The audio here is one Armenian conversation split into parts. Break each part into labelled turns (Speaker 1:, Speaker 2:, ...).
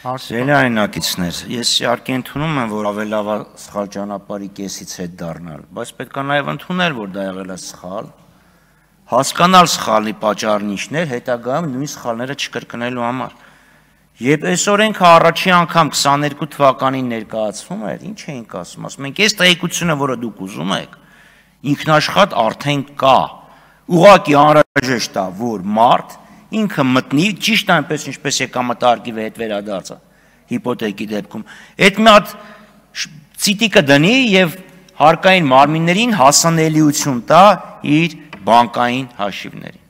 Speaker 1: Սելյայնակիցներ, ես իհարկե ընդունում եմ, որ ավելի լավ է սխալ ճանապարհի կեսից հետ դառնալ, բայց պետք է նաև ընդունել, որ դա եղել է սխալ, հասկանալ սխալի պատճառն ինչն էր, հետագայում նույն սխալները չկրկնելու համար։ Երբ այս օրենքը առաջի անգամ 22 թվականին ներկայացվում էր, ինչ էինք ասում, ասում ենք, այս տեղեկությունը, որը դուք ուզում եք, ինքնաշխատ արդեն կա, ուղղակի անհրաժեշտ է, որ մարդ ինքը մտնի, ճիշտ այնպես ինչպես եկամտարկի հետ վերադարձը, հիպոթեկի դեպքում, այդ մի հատ ցիտիկը դնի եւ հարկային մարմիններին հասանելիություն տա իր բանկային հաշիվներին։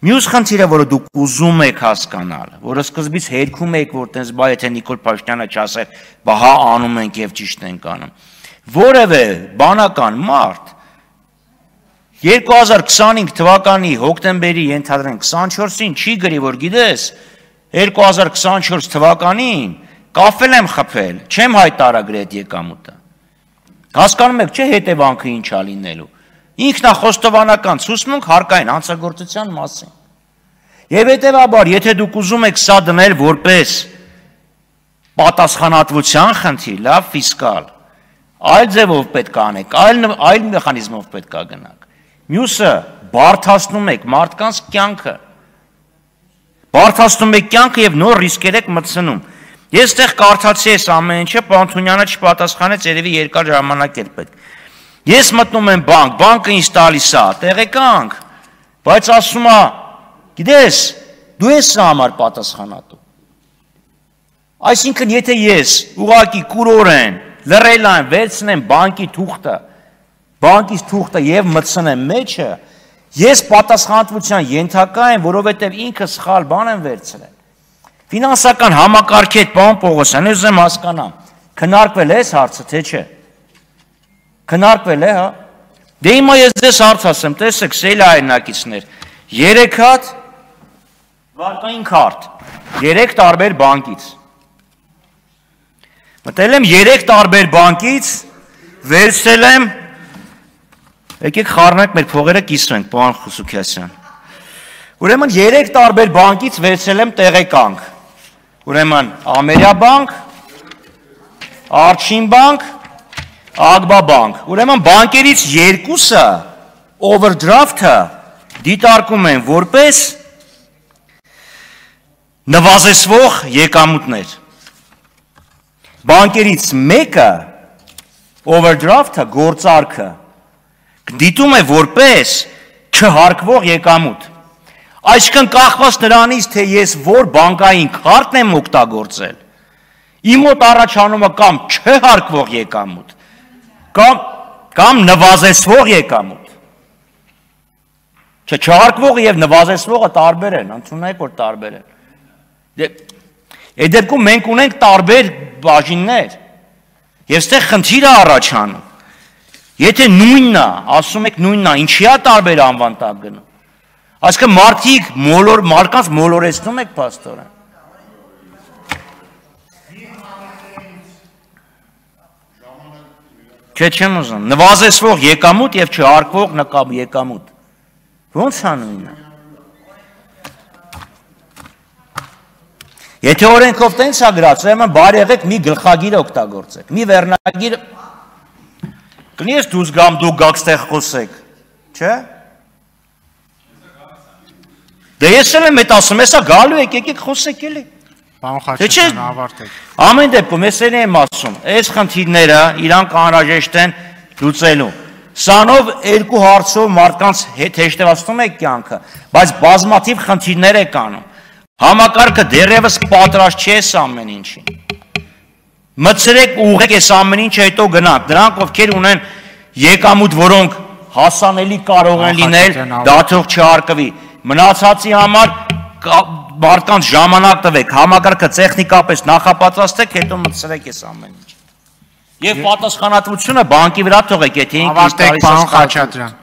Speaker 1: Մյուս խնդիրը, որը դուք ուզում եք հասկանալ, որը սկզբից հերքում եք, որ տես բայ եթե Նիկոլ Փաշինյանը չասեր, բա հա անում ենք եւ ճիշտ ենք անում, որևէ բանական մարդ 2025 թվականի հոկտեմբերի ենթադրենք 24-ին չի գրի, որ գիտես, 2024 թվականին կաֆել եմ խփել, չեմ հայտարարել այդ եկամուտը։ Հասկանում եք, չէ՞ հետևանքը ինչ է լինելու։ Ինքնախոստովանական ցուցմունք հարկային հանցագործության մասին։ Եվ հետևաբար, եթե դուք ուզում եք սա դնել որպես պատասխանատվության խնդիր, լավ ֆիսկալ, այլ ձևով պետք է անեք, այլ մեխանիզմով պետք է գնաք։ Մյուսը բարդացնում եք մարդկանց կյանքը, բարդացնում եք կյանքը եւ նոր ռիսկեր եք մտցնում։ Ես այդտեղ կարդացի այս ամեն ինչը, պարոն Թունյանը չպատասխանեց, երևի երկար ժամանակ էր պետք։ Ես մտնում եմ բանկ, բանկը ինձ տալիս է, տեղեկանք, բայց ասում է, գիտես, դու ես սա համար պատասխանատու։ Այսինքն, եթե ես ուղղակի կուրորեն, լռելան վերցնեմ բանկի թուղթը, բանկից թուղթը եւ մտցնեմ մեջը, ես պատասխանատվության ենթակա եմ, որովհետեւ ինքը սխալ բան եմ վերցրել։ Ֆինանսական համակարգի հետ, պարոն Պողոսյան, ես ուզում հասկանամ, քննարկվել է այս հարցը, թե չէ։ Քննարկվել է, հա։ Դե հիմա ես ձեզ հարց ասեմ, տեսեք, սելյայնակիցներ, 3 հատ վարկային քարտ, 3 տարբեր բանկից։ Մտել եմ 3 տարբեր բանկից, վերցրել եմ, եկեք խառնենք մեր փողերը կիսվենք, պարոն Խուսուքյասյան։ Ուրեմն 3 տարբեր բանկից վերցրել եմ տեղեկանք։ Ուրեմն Ամերիա բանկ, Արջին բանկ, Ագբա բանկ։ Ուրեմն բանկերից երկուսը օվերդրաֆթը դիտարկում են որպես նվազեցվող եկամուտներ։ Բանկերից մեկը օվերդրաֆթը գործարքը դիտում է որպես չհարկվող եկամուտ։ Այսինքն կախված նրանից, թե ես որ բանկային քարտն եմ օգտագործել, իմ մոտ առաջանում է կամ չհարկվող եկամուտ, կամ նվազեցվող եկամուտ։ Չհարկվող եւ նվազեցվողը տարբեր են, ընդունեք որ տարբեր են։ Այդ դեպքում մենք ունենք տարբեր բաժիններ։ Եվ այստեղ խնդիրը առաջանում։ Եթե նույնն է, ասում եք նույնն է, ինչի է տարբեր անվան տակ գնում։ Այսինքն մարդիկ մարդկանց մոլորեցնում եք փաստորեն։ Չէ, չեմ ուզում, նվազեցվող եկամուտ եւ չհարկվող եկամուտ։ Ո՞նց է նույնը։ Եթե օրենքով տենց է գրած, ուրեմն բարի եղեք մի գլխագիր օգտագործեք, մի վերնագիր կնի ես դուզ գամ դու գաք ստեղ խոսեք, չէ։ Դե ես եմ այդ ասում, հեսա գալու եկեք խոսեք էլի։
Speaker 2: Պարոն Խաչատրյան, ավարտեք։
Speaker 1: Ամեն դեպքում ես եմ ասում, այս խնդիրները իրանք անհրաժեշտ են լուծելու։ Սանով երկու հարցով մարդկանց հետ հեշտացնում եք կյանքը, բայց բազմաթիվ խնդիրներ եք անում։ Համակարգը դեռևս պատրաստ չէ այս ամեն ինչին։ Մտցրեք ուղղեք այս ամեն ինչը հետո գնանք։ Դրանք ովքեր ունեն եկամուտ, որոնք հասանելի կարող են լինել, դա թող չհարկվի։ Մնացածի համար մարդկանց ժամանակ տվեք, համակարգը տեխնիկապես նախապատրաստեք, հետո մտցրեք այս ամեն ինչը։ Եվ պատասխանատվությունը բանկի վրա թողեք, եթե ինքը
Speaker 2: Ավարտեք, պարոն Խաչատրյան։